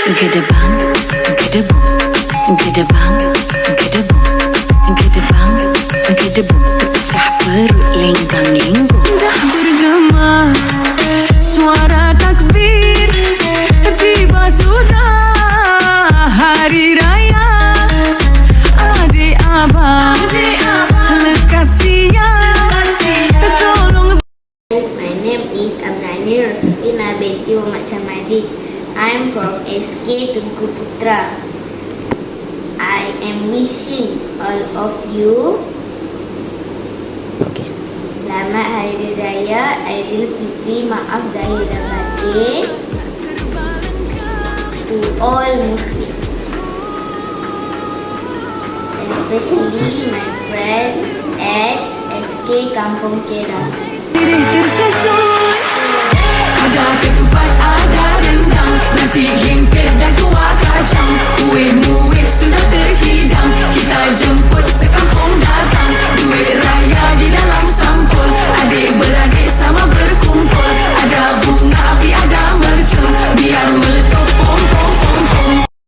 Gedebang, gedebung, gedebang, gedebung, gedebang, gedebung. Terpecah perut lenggang-lenggong. Dah bergema suara takbir, tiba sudah hari raya. Adik abang, lekas siap, tolong. My name is Amnani Roslina binti Muhammad Syamadi. I am from SK Tunku Putra. I am wishing all of you Selamat Hari Raya Aidilfitri, maaf zahir dan batin, to all Muslim, especially my friends at SK Kampung Kedah. Diri tersusun, ada ketupat, ada rendang, nasi hingga